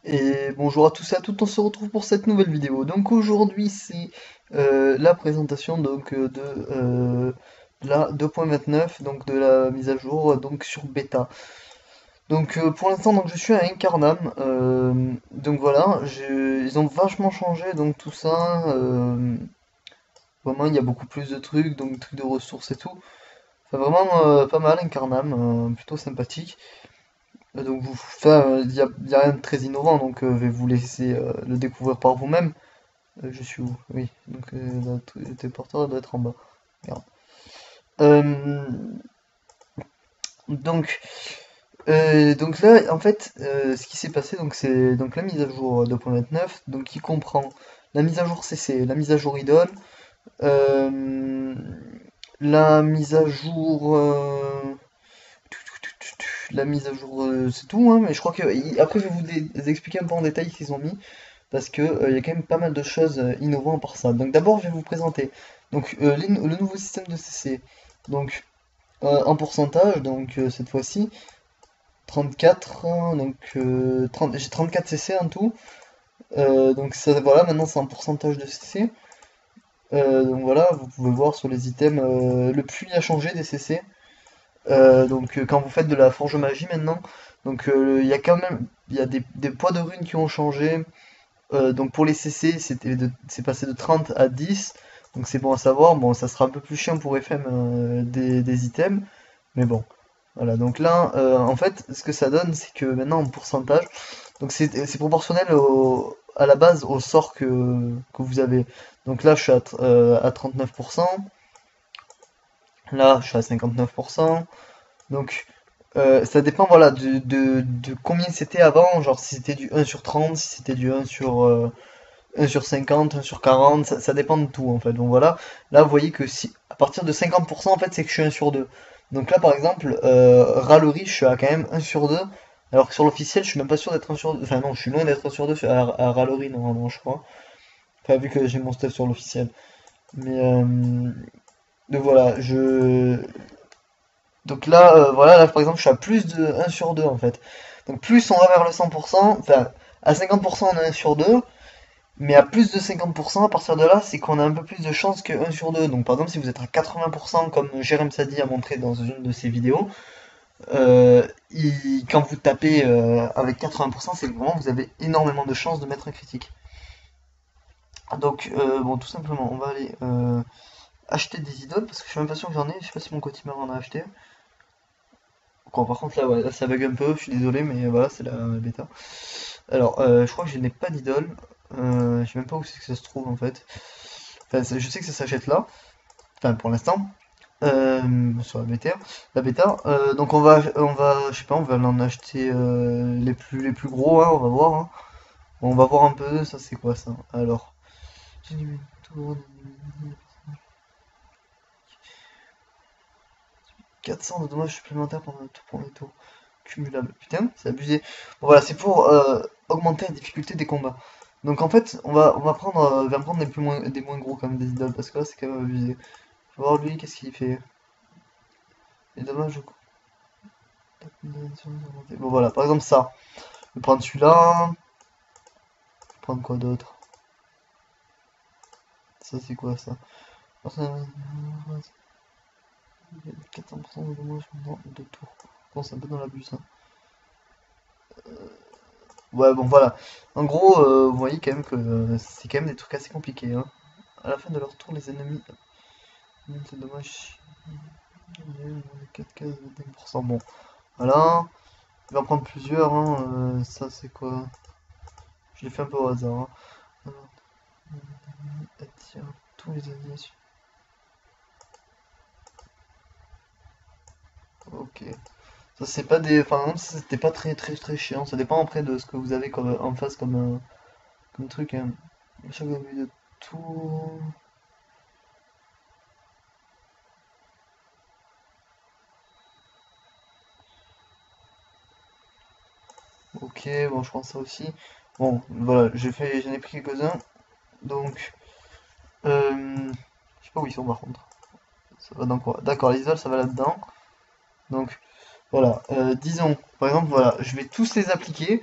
Et bonjour à tous et à toutes, on se retrouve pour cette nouvelle vidéo. Donc aujourd'hui c'est la présentation de la 2.29, donc de la mise à jour donc sur bêta. Donc pour l'instant donc je suis à Incarnam, donc voilà, ils ont vachement changé donc tout ça. Vraiment il y a beaucoup plus de trucs, donc trucs de ressources et tout. Enfin vraiment pas mal Incarnam, plutôt sympathique. Donc y a rien de très innovant, donc je vais vous laisser le découvrir par vous-même. Je suis où? Oui, donc le téléporteur doit être en bas. Merde. Euh, donc, donc là, en fait, ce qui s'est passé, donc c'est donc la mise à jour 2.29, donc qui comprend la mise à jour CC, la mise à jour idle, euh, la mise à jour, la mise à jour, c'est tout, hein, mais je crois que après je vais vous expliquer un peu en détail ce qu'ils ont mis. Parce que il y a quand même pas mal de choses innovantes par ça. Donc d'abord, je vais vous présenter donc le nouveau système de CC. Donc en pourcentage, donc cette fois-ci 34, hein, donc 30 j'ai 34 CC en tout. Donc ça, voilà, maintenant c'est en pourcentage de CC. Donc voilà, vous pouvez voir sur les items le puits a changé des CC. Donc quand vous faites de la forge magie maintenant, donc il y a quand même il y a des poids de runes qui ont changé. Donc pour les CC, c'est passé de 30 à 10. Donc c'est bon à savoir. Bon, ça sera un peu plus chiant pour FM des items. Mais bon. Voilà, donc là, en fait, ce que ça donne, c'est que maintenant en pourcentage, donc c'est proportionnel à la base au sort que vous avez. Donc là, je suis à 39%. Là, je suis à 59%. Donc ça dépend voilà de combien c'était avant, genre si c'était du 1 sur 30, si c'était du 1 sur 50, 1 sur 40, ça dépend de tout en fait. Donc voilà, là vous voyez que si à partir de 50% en fait c'est que je suis 1 sur 2. Donc là par exemple, Rallery je suis à quand même 1 sur 2, alors que sur l'officiel je suis même pas sûr d'être 1 sur 2. Enfin non, je suis loin d'être 1 sur 2 à Rallery normalement je crois. Enfin vu que j'ai mon stuff sur l'officiel. Mais donc voilà, donc là, voilà, là par exemple je suis à plus de 1 sur 2 en fait. Donc plus on va vers le 100%, enfin à 50% on a 1 sur 2. Mais à plus de 50%, à partir de là, c'est qu'on a un peu plus de chances que 1 sur 2. Donc par exemple, si vous êtes à 80%, comme Jérém Sadi a montré dans une de ses vidéos, quand vous tapez avec 80%, c'est que vraiment vous avez énormément de chances de mettre un critique. Donc bon, tout simplement, on va aller acheter des idoles, parce que je suis même pas sûr que j'en ai, je sais pas si mon quotidien en a acheté. Bon, par contre là, ouais, là, ça bug un peu, je suis désolé, mais voilà, c'est la bêta. Alors, je crois que je n'ai pas d'idole. Je sais même pas où c'est que ça se trouve en fait. Enfin, je sais que ça s'achète là. Enfin, pour l'instant. Sur la bêta. Donc je sais pas, on va en acheter les plus gros, hein, on va voir. Hein. Bon, on va voir un peu, ça c'est quoi ça? Alors, 400 de dommages supplémentaires pendant tout premier tour. Cumulable. Putain, c'est abusé. Bon, voilà, c'est pour augmenter la difficulté des combats. Donc en fait, on va prendre des moins gros comme des idoles, parce que là c'est quand même abusé. Je vais voir lui, qu'est-ce qu'il fait. Les dommages bon voilà, par exemple ça. Je vais prendre celui-là. Je vais prendre quoi d'autre? Ça c'est quoi ça? 400% de dommages pendant 2 tours. Bon, c'est un peu dans l'abus ça. Ouais bon voilà. En gros, vous voyez quand même que c'est quand même des trucs assez compliqués. Hein. À la fin de leur tour, les ennemis. C'est dommage. 4 cases, 25%. Bon, voilà. Je vais en prendre plusieurs. Hein. Ça c'est quoi? Je l'ai fait un peu au hasard. Hein. Alors, attire tous les ennemis. Ok. Ça c'est pas des. Enfin non, ça, c'était pas très chiant. Ça dépend après de ce que vous avez comme en face comme truc. Hein. Chaque début de tour. Ok, bon je pense ça aussi. Bon, voilà, j'en ai pris quelques-uns. Donc. Je sais pas où ils sont par contre. Ça va dans quoi? D'accord, les idoles ça va là-dedans. Donc voilà, disons, par exemple, voilà, je vais tous les appliquer.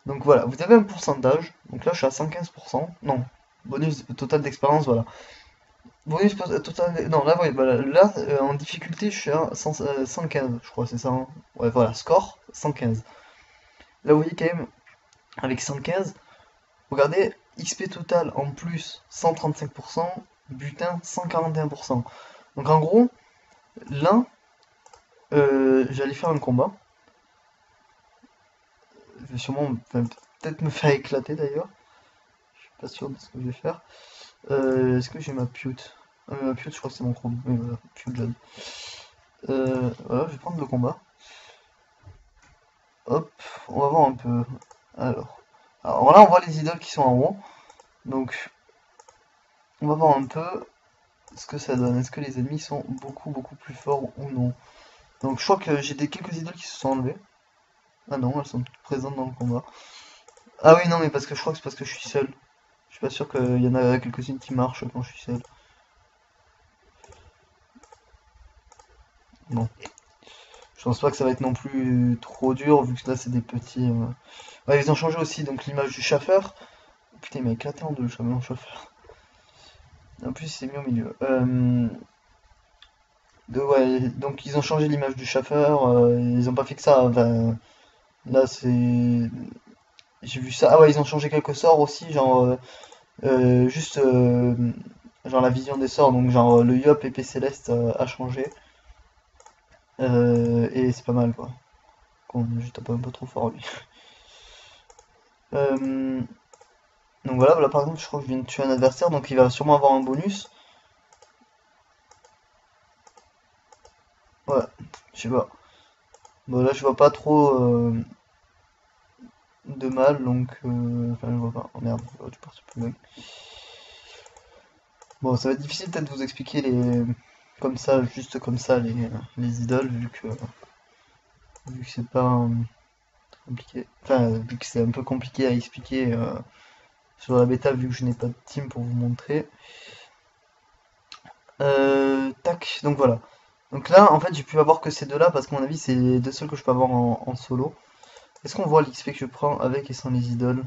Donc voilà, vous avez un pourcentage. Donc là, je suis à 115%. Non, bonus total d'expérience, voilà. Bonus total. Non, là, voilà, là en difficulté, je suis à 115, je crois, c'est ça, hein. Ouais, voilà, score 115. Là, vous voyez quand même, avec 115, regardez, XP total en plus 135%, butin 141%. Donc en gros, là, j'allais faire un combat. Je vais sûrement, enfin, peut-être me faire éclater d'ailleurs. Je suis pas sûr de ce que je vais faire. Est-ce que j'ai ma pute? Ma pute, je crois que c'est mon chrome. Oui, voilà, pute John. Voilà, je vais prendre le combat. Hop, on va voir un peu. Alors là, on voit les idoles qui sont en haut. Donc, on va voir un peu ce que ça donne. Est-ce que les ennemis sont beaucoup plus forts ou non? Donc, je crois que j'ai quelques idoles qui se sont enlevées. Ah non, elles sont toutes présentes dans le combat. Ah oui, non, mais parce que je crois que c'est parce que je suis seul. Je suis pas sûr qu'il y en a quelques-unes qui marchent quand je suis seul. Non. Je pense pas que ça va être non plus trop dur, vu que là, c'est des petits... Ouais, ils ont changé aussi, donc l'image du chauffeur. Putain, il m'a éclaté en deux, le chauffeur. En plus, c'est mis au milieu. Ouais, donc ils ont changé l'image du chauffeur, ils ont pas fait que ça. Enfin, là, c'est... J'ai vu ça. Ah ouais, ils ont changé quelques sorts aussi, genre... juste... genre la vision des sorts, donc genre le Yop épée céleste a changé. Et c'est pas mal, quoi. Qu'on juste un peu trop fort, lui. Euh, donc voilà, par exemple, je crois que je viens de tuer un adversaire, donc il va sûrement avoir un bonus. Ouais, je sais pas. Bon, là, je vois pas trop de mal, donc... Enfin, je vois pas. Oh merde, oh, tu pars plus loin. Bon, ça va être difficile peut-être de vous expliquer les... Comme ça, juste comme ça, les idoles, vu que c'est pas compliqué. Enfin, vu que c'est un peu compliqué à expliquer sur la bêta, vu que je n'ai pas de team pour vous montrer. Tac, donc voilà. Donc là, en fait, j'ai pu avoir que ces deux-là, parce qu'à mon avis, c'est les deux seuls que je peux avoir en solo. Est-ce qu'on voit l'XP que je prends avec et sans les idoles?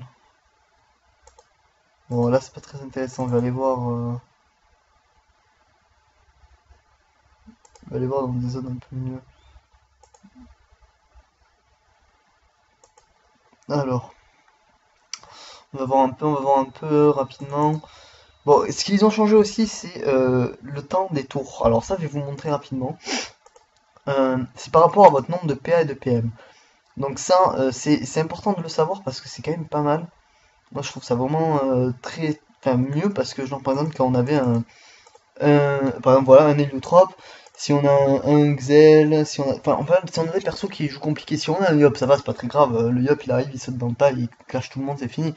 Bon, là, c'est pas très intéressant. Je vais aller voir dans des zones un peu mieux. Alors, on va voir un peu rapidement. Bon, ce qu'ils ont changé aussi, c'est le temps des tours. Alors ça, je vais vous montrer rapidement. C'est par rapport à votre nombre de PA et de PM. Donc ça, c'est important de le savoir parce que c'est quand même pas mal. Moi, je trouve ça vraiment très, enfin, mieux parce que, genre, par exemple, quand on avait par exemple, voilà, un héliotrope, si on a un Xel, si on a, enfin, si on a des persos qui jouent compliqué, si on a un Yop, ça va, c'est pas très grave. Le Yop, il arrive, il saute dans le tas, il clash tout le monde, c'est fini.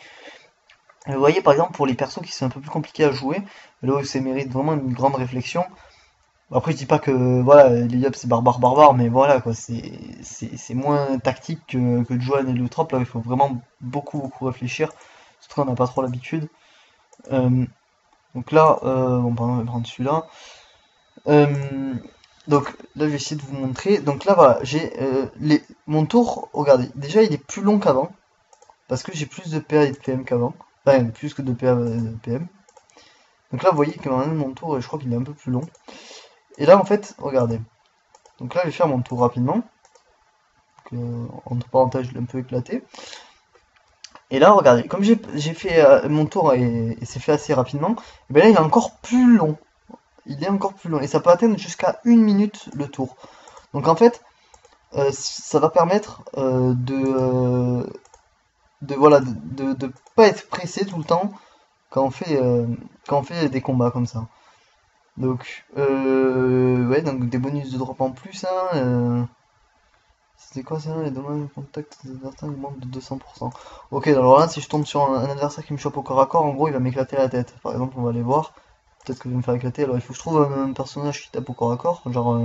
Vous voyez, par exemple, pour les persos qui sont un peu plus compliqués à jouer, là où ça mérite vraiment une grande réflexion. Après, je dis pas que voilà, les Yop c'est barbare, mais voilà quoi, c'est moins tactique que de jouer à un héliotrope. Là, il faut vraiment beaucoup réfléchir, surtout qu'on n'a pas trop l'habitude. Euh, donc là, bon, pardon, on va prendre celui-là. Euh, donc là, je vais essayer de vous montrer. Donc là, voilà, j'ai mon tour. Regardez, déjà, il est plus long qu'avant parce que j'ai plus de PA et de PM qu'avant. Enfin, plus que de PA et de PM. Donc là, vous voyez que maintenant, mon tour, je crois qu'il est un peu plus long. Et là, en fait, regardez. Donc là, je vais faire mon tour rapidement. Donc, entre parenthèses, je l'ai un peu éclaté. Et là, regardez, comme j'ai fait mon tour et c'est fait assez rapidement, et bien là, il est encore plus long. Il est encore plus long. Et ça peut atteindre jusqu'à 1 minute le tour. Donc en fait, ça va permettre voilà, de pas être pressé tout le temps quand on fait des combats comme ça. Donc, ouais, donc des bonus de drop en plus, hein. C'était quoi ça? Les dommages de contact des adversaires augmentent de 200%. Ok, alors là, si je tombe sur un adversaire qui me chope au corps à corps, en gros, il va m'éclater la tête. Par exemple, on va aller voir. Peut-être que je vais me faire éclater. Alors, il faut que je trouve un personnage qui tape au corps à corps. Genre,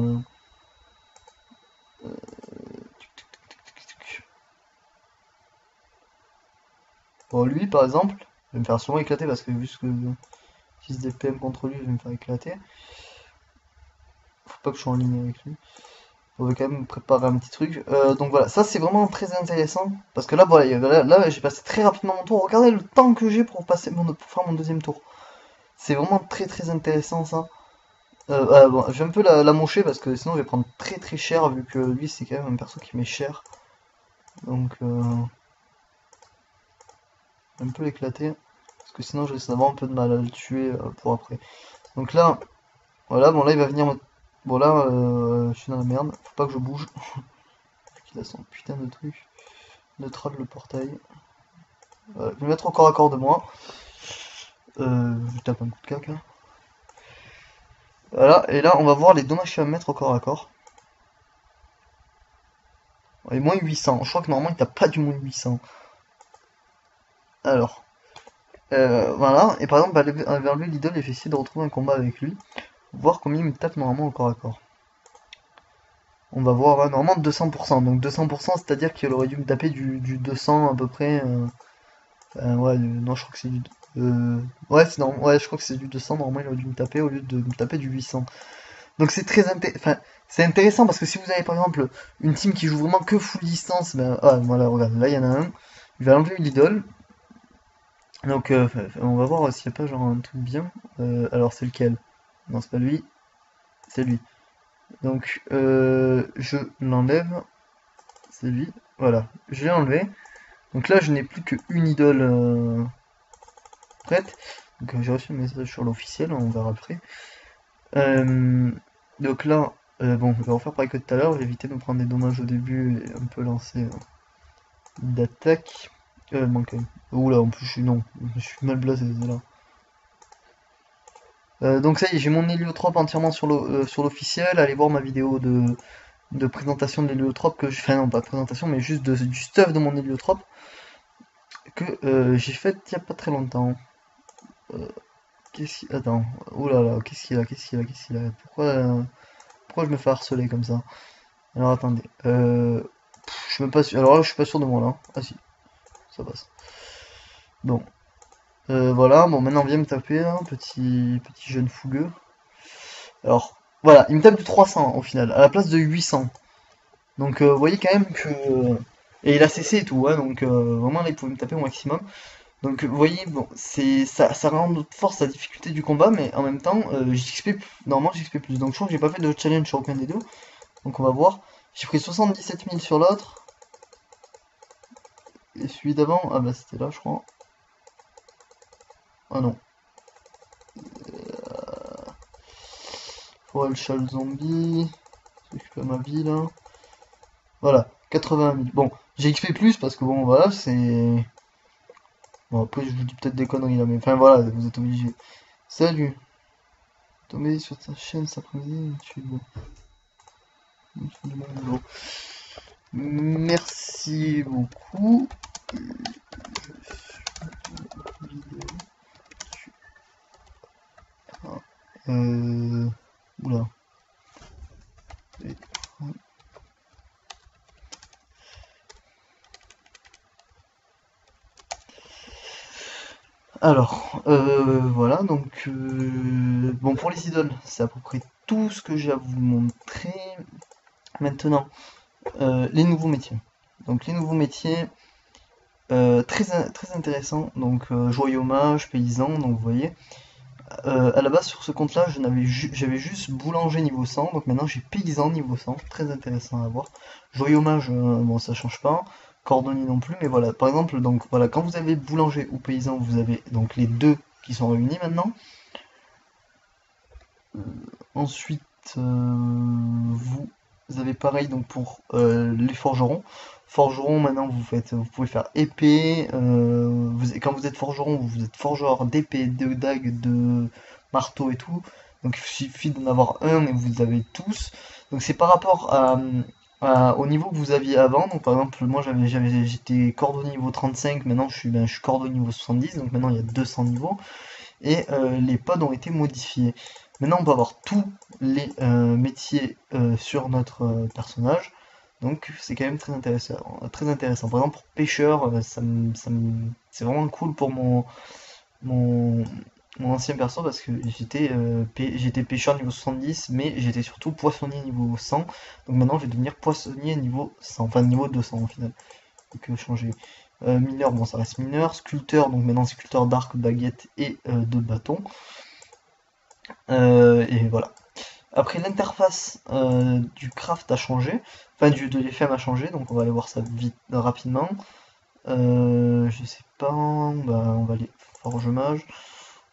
bon, lui, par exemple, je vais me faire sûrement éclater parce que vu ce que j'utilise des PM contre lui, je vais me faire éclater. Faut pas que je sois en ligne avec lui. On va quand même préparer un petit truc. Donc voilà, ça c'est vraiment très intéressant. Parce que là, voilà, là j'ai passé très rapidement mon tour. Regardez le temps que j'ai pour pour faire mon deuxième tour. C'est vraiment très très intéressant ça. Bon, je vais un peu la mocher parce que sinon je vais prendre très très cher vu que lui c'est quand même un perso qui m'est cher. Donc un peu l'éclater. Parce que sinon je risque d'avoir un peu de mal à le tuer pour après. Donc là, voilà, bon là il va venir me... Bon là, je suis dans la merde. Faut pas que je bouge. Il a son putain de truc. Neutral le portail. Voilà, je vais mettre au corps à corps de moi. Je tape un coup de caca. Voilà, et là on va voir les dommages qu'il va me mettre au corps à corps. Et moins 800. Je crois que normalement il tape pas du moins 800. Alors, voilà. Et par exemple, vers lui, l'idole, je vais essayer de retrouver un combat avec lui. Voir combien il me tape normalement au corps à corps. On va voir, ouais, normalement 200%. Donc 200%, c'est-à-dire qu'il aurait dû me taper du 200 à peu près. Ouais, non, je crois que c'est du... ouais, ouais, je crois que c'est du 200. Normalement, il aurait dû me taper au lieu de me taper du 800. Donc c'est très enfin, c'est intéressant parce que si vous avez par exemple une team qui joue vraiment que full distance, ben ah, voilà, regarde, là il y en a un, il va enlever l'idole. Donc on va voir s'il n'y a pas genre un truc bien. Alors c'est lequel? Non, c'est pas lui, c'est lui. Donc je l'enlève, c'est lui. Voilà, je l'ai enlevé. Donc là je n'ai plus qu'une idole prête. Donc j'ai reçu un message sur l'officiel, on verra après. Donc là, bon, je vais refaire pareil que tout à l'heure, je vais éviter de me prendre des dommages au début et un peu lancer d'attaque. Manque. Oula, en plus je suis non, je suis mal blasé, c'est là. Donc ça y est, j'ai mon héliotrope entièrement sur l'officiel. Allez voir ma vidéo de présentation de l'héliotrope que je fais, non pas de présentation, mais juste du stuff de mon héliotrope que j'ai fait il y a pas très longtemps. Qu'est-ce qu'il... Attends, oula là, qu'est-ce qu'il a, qu'est-ce qu'il a, qu'est-ce qu'il a? Pourquoi je me fais harceler comme ça? Alors attendez, je suis même pas sûr. Alors là, je suis pas sûr de moi là. Ah si, ça passe. Bon, voilà. Bon, maintenant viens me taper là, petit jeune fougueux. Alors voilà, il me tape du 300 au final, à la place de 800. Donc vous voyez quand même que et il a cessé et tout, hein, donc vraiment là il pouvait me taper au maximum. Donc vous voyez, bon, ça rend notre force la difficulté du combat, mais en même temps normalement j'XP plus. Donc je crois que j'ai pas fait de challenge sur aucun des deux. Donc on va voir. J'ai pris 77 000 sur l'autre. Et celui d'avant, ah bah c'était là je crois. Ah non. Faut le chat zombie. S'occuper de ma vie là. Voilà, 80 000. Bon, j'ai XP plus parce que bon voilà, c'est... Bon après je vous dis peut-être des conneries là, mais enfin voilà, vous êtes obligés. Salut. Tombez sur ta chaîne cet après-midi, tu fais du bon boulot. Merci beaucoup. Oula. Alors, voilà, donc, bon, pour les idoles, c'est à peu près tout ce que j'ai à vous montrer. Maintenant, les nouveaux métiers. Donc, les nouveaux métiers, très intéressants. Donc, joyau mage, paysan, donc vous voyez. À la base, sur ce compte-là, j'avais juste boulanger niveau 100, donc maintenant j'ai paysan niveau 100, très intéressant à voir. Joyau mage, bon, ça change pas. Cordonnier non plus, mais voilà, par exemple, donc voilà, quand vous avez boulanger ou paysan, vous avez donc les deux qui sont réunis maintenant. Ensuite, vous avez pareil donc pour les forgerons. Forgeron, maintenant vous pouvez faire épée. Quand vous êtes forgeron, vous êtes forgeur d'épée, de dague, de marteau et tout. Donc il suffit d'en avoir un et vous avez tous. Donc c'est par rapport au niveau que vous aviez avant. Donc par exemple, moi j'étais cordonnier niveau 35, maintenant je suis cordonnier niveau 70, donc maintenant il y a 200 niveaux. Et les pods ont été modifiés. Maintenant on peut avoir tous les métiers sur notre personnage. Donc c'est quand même très intéressant, très intéressant. Par exemple pour pêcheur, c'est vraiment cool pour mon mon ancien perso parce que j'étais pêcheur niveau 70, mais j'étais surtout poissonnier niveau 100. Donc maintenant, je vais devenir poissonnier niveau 100, enfin niveau 200 au final. Donc changer. Mineur, bon, ça reste mineur. Sculpteur, donc maintenant sculpteur d'arc, baguette et de bâton. Et voilà. Après, l'interface du craft a changé, enfin de l'FM a changé, donc on va aller voir ça vite, rapidement. Je sais pas, bah, on va aller forge mage.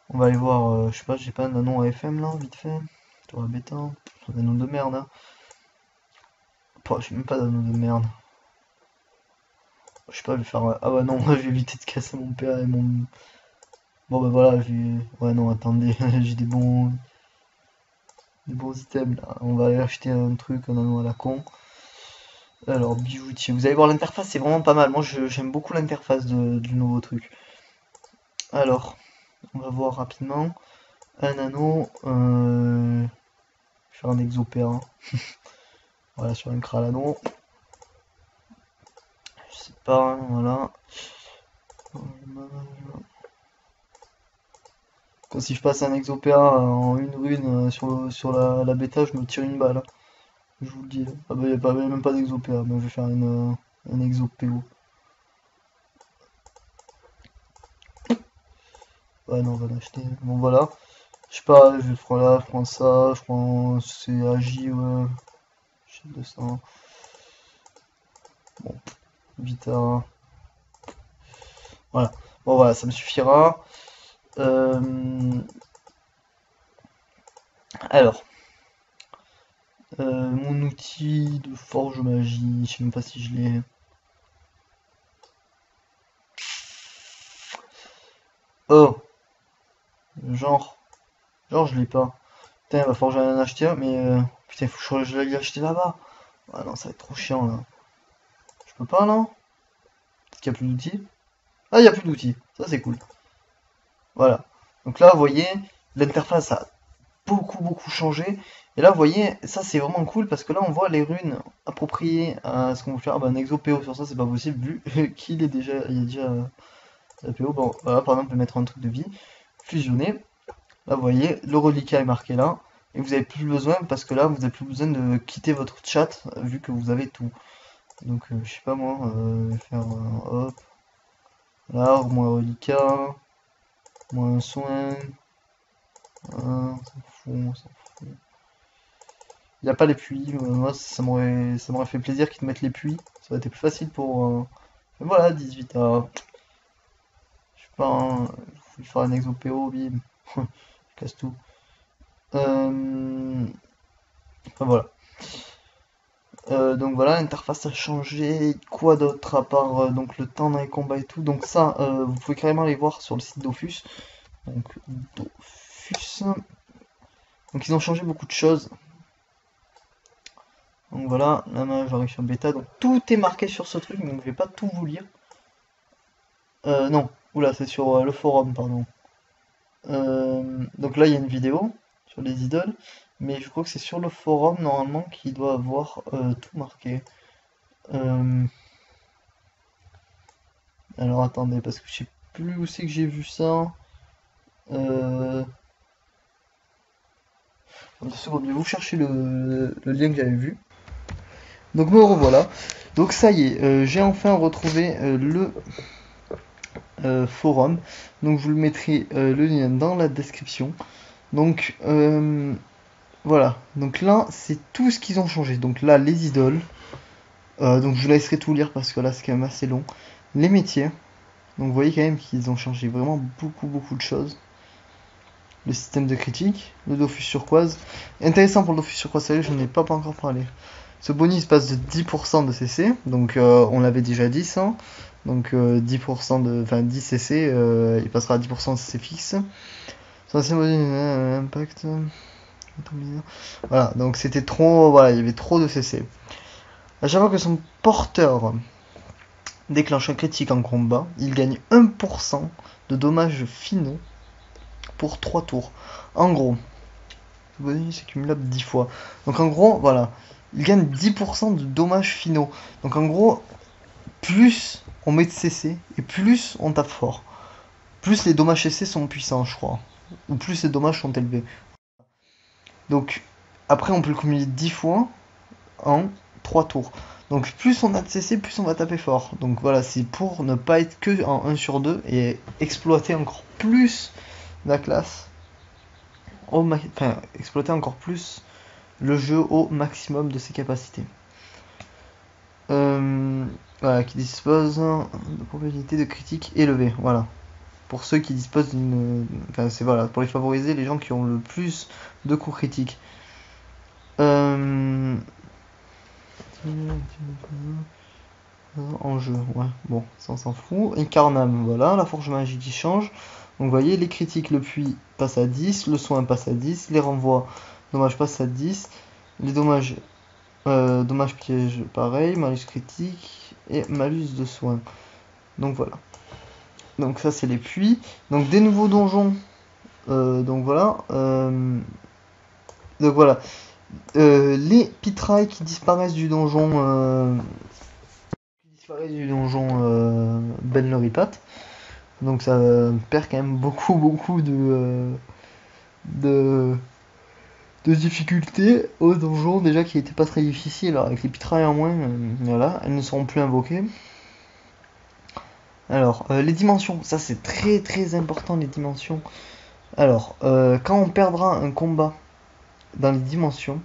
On va aller voir, je sais pas, j'ai pas un anon AFM là, vite fait. Toi, bêta, c'est un anon de merde. Hein. J'ai même pas d'anon de merde. Je sais pas, je vais faire. Ah ouais, non, je vais éviter de casser mon père et mon. Bon, bah voilà, j'ai. Ouais, non, attendez, j'ai des bons items là. On va aller acheter un truc, un anon à la con. Alors, bijoutier. Vous allez voir, l'interface c'est vraiment pas mal. Moi, j'aime beaucoup l'interface du nouveau truc. Alors, on va voir rapidement. Un anneau. Faire un exopéra. Voilà, sur un Kralano. Je sais pas, voilà. Quand si je passe un exopéra en une rune sur la bêta, je me tire une balle. Hein. Je vous le dis. Ah bah, y a même pas d'exopéra. Moi, je vais faire un exopéo. Ouais, non, on va l'acheter. Bon, voilà. Je sais pas, je prends là, je prends ça, je prends. C'est AJ, ouais. J'ai 200. Bon, Vita. Voilà. Bon, voilà, ça me suffira. Alors, mon outil de forge magie, je sais même pas si je l'ai. Oh, genre, je l'ai pas. Putain, il va falloir que j'en acheter un, mais putain, il faut que je l'aille acheter là-bas. Ah non, ça va être trop chiant là. Je peux pas là? Peut-être qu'il y a plus d'outils. Ah, il y a plus d'outils. Ça, c'est cool. Voilà. Donc là, vous voyez, l'interface a beaucoup changé. Et là, vous voyez, ça c'est vraiment cool parce que là, on voit les runes appropriées à ce qu'on veut faire. Ah bah, un exo PO sur ça, c'est pas possible vu qu'il est déjà, il y a déjà la PO. Bon, voilà, par exemple, on peut mettre un truc de vie, fusionner. Là, vous voyez, le reliquat est marqué là. Et vous avez plus besoin, parce que là, vous n'avez plus besoin de quitter votre chat, vu que vous avez tout. Donc, je sais pas moi, faire hop, là, moins reliquat, moins soin, on s'en fout, on s'en fout. Il n'y a pas les puits, moi ça m'aurait fait plaisir qu'ils te mettent les puits, ça aurait été plus facile pour. Mais voilà, 18 à. Je sais pas, hein, je vais faire un exopéo, bim, je casse tout. Enfin voilà. Donc voilà, l'interface a changé. Quoi d'autre à part donc le temps dans les combats et tout. Donc ça, vous pouvez carrément aller voir sur le site Dofus. Donc Dofus. Donc ils ont changé beaucoup de choses. Donc voilà, là j'arrive sur bêta. Donc tout est marqué sur ce truc, donc je vais pas tout vous lire. Non, oula, c'est sur le forum, pardon. Donc là il y a une vidéo sur les idoles. Mais je crois que c'est sur le forum normalement qu'il doit avoir tout marqué. Alors attendez, parce que je sais plus où c'est que j'ai vu ça. Euh... 2 secondes, je vais vous chercher le lien que j'avais vu. Donc me revoilà. Donc ça y est, j'ai enfin retrouvé le forum. Donc je vous le mettrai le lien dans la description. Donc voilà. Donc là, c'est tout ce qu'ils ont changé. Donc là, les idoles. Donc je vous laisserai tout lire parce que là, c'est quand même assez long. Les métiers. Donc vous voyez quand même qu'ils ont changé vraiment beaucoup de choses. Le système de critique, le Dofus turquoise. Intéressant pour le Dofus turquoise, sérieux, je n'en ai pas encore parlé. Ce bonus passe de 10% de CC, donc on l'avait déjà dit ça. Donc 10% enfin 10 CC, il passera à 10% de CC fixe. Son ancien bonus impact. Voilà, donc c'était trop, voilà, il y avait trop de CC. À chaque fois que son porteur déclenche un critique en combat, il gagne 1% de dommages finaux pour 3 tours. En gros, le bonus est cumulable 10 fois. Donc en gros, voilà, il gagne 10% de dommages finaux. Donc en gros, plus on met de CC et plus on tape fort. Plus les dommages CC sont puissants, je crois. ou plus ces dommages sont élevés. Donc après on peut le cumuler 10 fois en 3 tours. Donc plus on a de CC, plus on va taper fort. Donc voilà, c'est pour ne pas être que en 1 sur 2 et exploiter encore plus la classe, enfin exploiter encore plus le jeu au maximum de ses capacités. Voilà, qui dispose de probabilité de critique élevée. Voilà. Pour ceux qui disposent d'une. Enfin, c'est voilà, pour les favoriser, les gens qui ont le plus de coups critiques. En jeu, ouais, bon, ça on s'en fout. Incarnam, voilà, la forge magique qui change. Donc vous voyez, les critiques, le puits passe à 10, le soin passe à 10, les renvois, dommages passe à 10, les dommages, dommages pièges, pareil, malus critique et malus de soin. Donc voilà. Donc ça c'est les puits. Donc des nouveaux donjons. Donc voilà. Donc voilà. Les pitrailles qui disparaissent du donjon. Ben le Ripat. Donc ça perd quand même beaucoup de, de difficultés au donjon déjà qui était pas très difficile. Alors avec les pitrailles en moins, voilà, elles ne seront plus invoquées. Alors les dimensions, ça c'est très important les dimensions. Alors quand on perdra un combat dans les dimensions,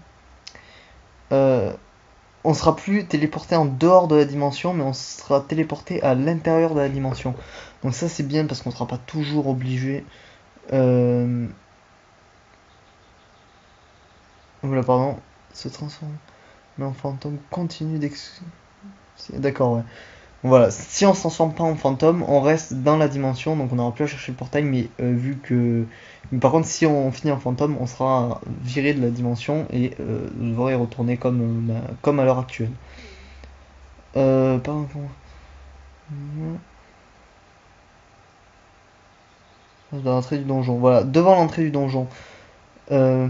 on sera plus téléporté en dehors de la dimension, mais on sera téléporté à l'intérieur de la dimension. Donc ça c'est bien parce qu'on sera pas toujours obligé. Voilà, pardon, se transforme en fantôme continue d'ex. D'accord, ouais. Voilà, si on se transforme pas en fantôme, on reste dans la dimension, donc on n'aura plus à chercher le portail, mais vu que. Mais par contre, si on finit en fantôme, on sera viré de la dimension et devrait y retourner comme à l'heure actuelle. Pardon. Dans l'entrée du donjon. Voilà, devant l'entrée du donjon. Euh,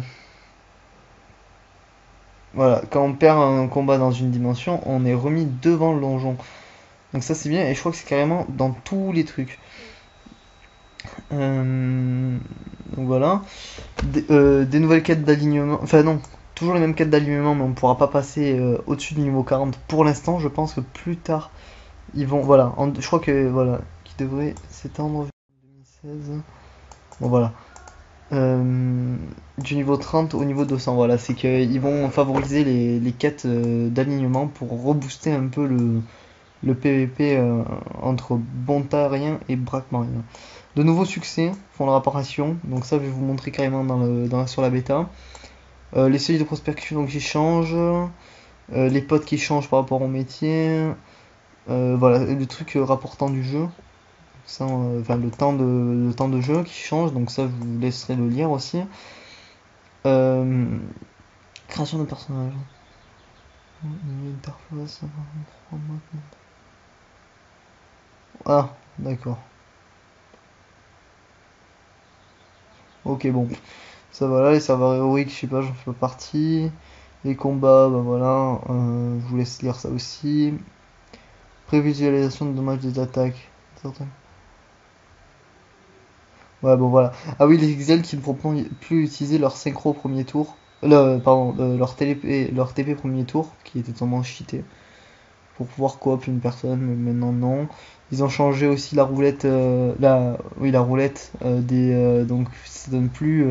voilà, quand on perd un combat dans une dimension, on est remis devant le donjon. Donc ça c'est bien, et je crois que c'est carrément dans tous les trucs. Donc voilà. Des nouvelles quêtes d'alignement. Enfin non, toujours les mêmes quêtes d'alignement, mais on ne pourra pas passer au-dessus du niveau 40 pour l'instant. Je pense que plus tard, ils vont. Voilà, je crois que voilà, qui devrait s'étendre vers 2016. Bon voilà. Du niveau 30 au niveau 200, voilà, c'est qu'ils vont favoriser les quêtes d'alignement pour rebooster un peu le PVP entre Bontarien et Brakmarien. De nouveaux succès font leur apparition, donc ça je vais vous montrer carrément sur la bêta. Les seuils de prospection qui changent, les potes qui changent par rapport au métier, voilà, le truc rapportant du jeu, ça, enfin le temps de jeu qui change, donc ça je vous laisserai le lire aussi. Euh, Création de personnages. Ah, d'accord. Ok, bon. Ça va là, les serveurs héroïques, je sais pas, j'en fais pas partie. Les combats, bah voilà, je vous laisse lire ça aussi. Prévisualisation de dommages des attaques. Ouais, bon voilà. Ah oui, les Excel qui ne pourront plus utiliser leur synchro au premier tour. Pardon, leur TP premier tour, qui était totalement cheaté. Pour pouvoir coop une personne, mais maintenant non. Ils ont changé aussi la roulette, la roulette donc ça donne plus,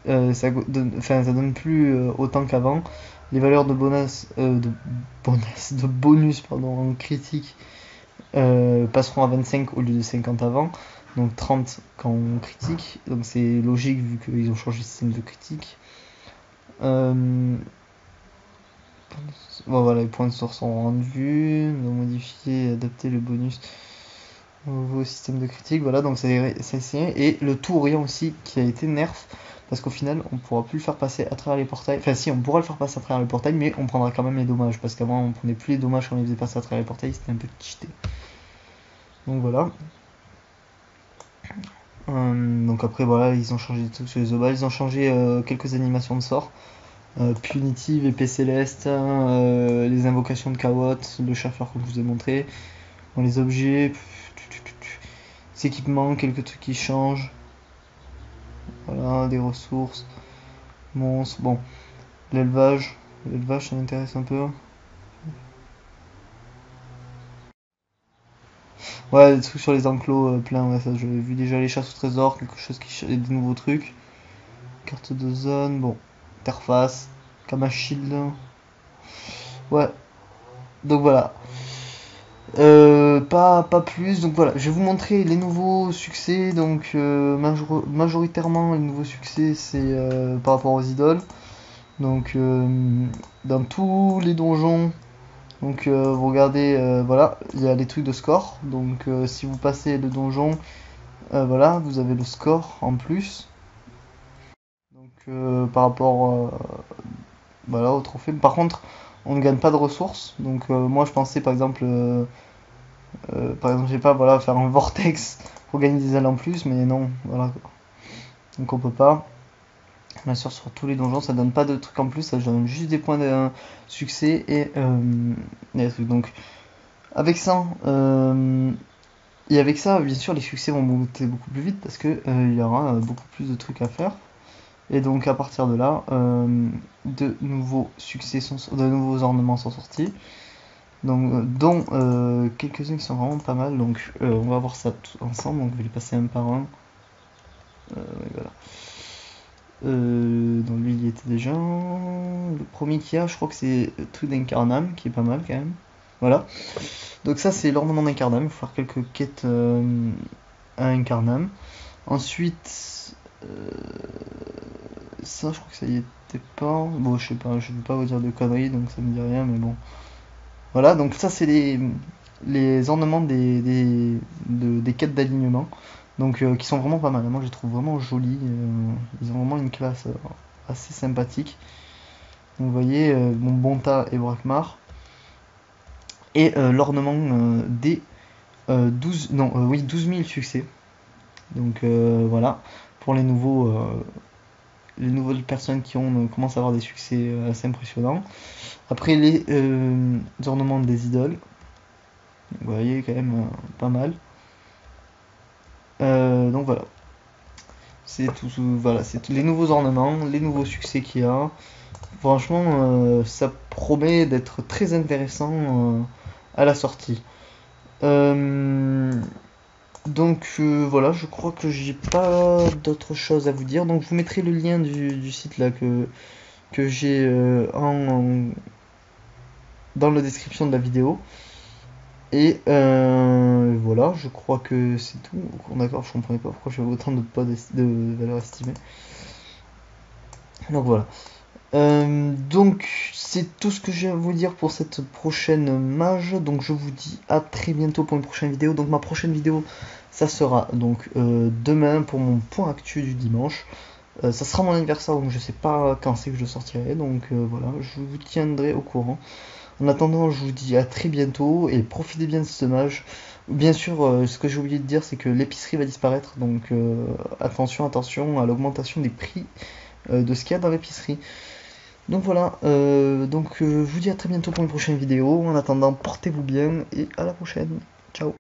enfin ça donne plus autant qu'avant. Les valeurs de bonus pardon, en critique passeront à 25 au lieu de 50 avant, donc 30 quand on critique, donc c'est logique vu qu'ils ont changé le système de critique. Bon, voilà, les points de source sont rendus, on va modifier et adapter le bonus au nouveau système de critique, voilà, donc c'est et le tout rien aussi qui a été nerf, parce qu'au final on pourra plus le faire passer à travers les portails, enfin si on pourra le faire passer à travers les portails, mais on prendra quand même les dommages, parce qu'avant on prenait plus les dommages quand on les faisait passer à travers les portails, c'était un peu cheaté. Donc voilà. Donc après voilà, ils ont changé des trucs sur les obas, ils ont changé quelques animations de sorts. Punitive, épée céleste, les invocations de Kawot, le chauffeur que je vous ai montré. Dans les objets, les équipements, quelques trucs qui changent. Voilà, des ressources, monstres, bon, l'élevage, l'élevage ça m'intéresse un peu. Ouais, des trucs sur les enclos pleins, ouais, ça j'avais vu déjà les chasses au trésor, quelque chose des nouveaux trucs. Carte de zone, bon, interface, Shield. Ouais, donc voilà. Pas plus, donc voilà, je vais vous montrer les nouveaux succès. Donc majoritairement les nouveaux succès c'est par rapport aux idoles. Donc dans tous les donjons, donc vous regardez, voilà, il y a les trucs de score. Donc si vous passez le donjon, voilà, vous avez le score en plus. Donc par rapport voilà, au trophée. Par contre, on ne gagne pas de ressources. Donc moi je pensais par exemple, je sais pas, voilà, faire un vortex pour gagner des ailes en plus, mais non, voilà. Donc on peut pas. Bien sûr, sur tous les donjons, ça donne pas de trucs en plus, ça donne juste des points de succès et des trucs. Donc avec ça, et avec ça, bien sûr, les succès vont monter beaucoup plus vite parce que il y aura beaucoup plus de trucs à faire. Et donc à partir de là, de nouveaux succès de nouveaux ornements sont sortis. Donc, dont quelques-uns qui sont vraiment pas mal. Donc, on va voir ça tout ensemble. Donc, je vais les passer un par un. Ouais, voilà. Donc, lui, il y était déjà. Le premier qu'il y a, je crois que c'est le truc d'Incarnam, qui est pas mal quand même. Voilà. Donc, ça, c'est l'ornement d'Incarnam. Il faut faire quelques quêtes à Incarnam. Ensuite, ça, je crois que ça y était pas. Bon, je sais pas, je vais pas vous dire de conneries, donc ça me dit rien, mais bon. Voilà, donc ça c'est les ornements des quêtes d'alignement, donc qui sont vraiment pas mal. Moi je les trouve vraiment jolis, ils ont vraiment une classe assez sympathique. Donc, vous voyez, mon Bonta et Brakmar, et l'ornement des 12, non, oui, 12 000 succès. Donc voilà, pour les nouvelles personnes qui ont commencent à avoir des succès assez impressionnants. Après les ornements des idoles. Vous voyez quand même pas mal. Donc voilà, c'est tout, voilà, c'est tous les nouveaux ornements, les nouveaux succès qu'il y a. Franchement, ça promet d'être très intéressant à la sortie. Euh, voilà, je crois que j'ai pas d'autre chose à vous dire. Donc je vous mettrai le lien du site là que j'ai dans la description de la vidéo. Et voilà, je crois que c'est tout. D'accord, je comprenais pas pourquoi j'avais autant de valeur estimée. Donc voilà. Donc c'est tout ce que j'ai à vous dire pour cette prochaine mage. Donc je vous dis à très bientôt pour une prochaine vidéo. Donc ma prochaine vidéo, ça sera donc demain pour mon point actu du dimanche. Ça sera mon anniversaire, donc je sais pas quand c'est que je sortirai. Donc voilà, je vous tiendrai au courant. En attendant, je vous dis à très bientôt et profitez bien de ce mage. Bien sûr, ce que j'ai oublié de dire, c'est que l'épicerie va disparaître, donc attention, attention à l'augmentation des prix de ce qu'il y a dans l'épicerie. Donc voilà, je vous dis à très bientôt pour une prochaine vidéo. En attendant, portez-vous bien et à la prochaine. Ciao.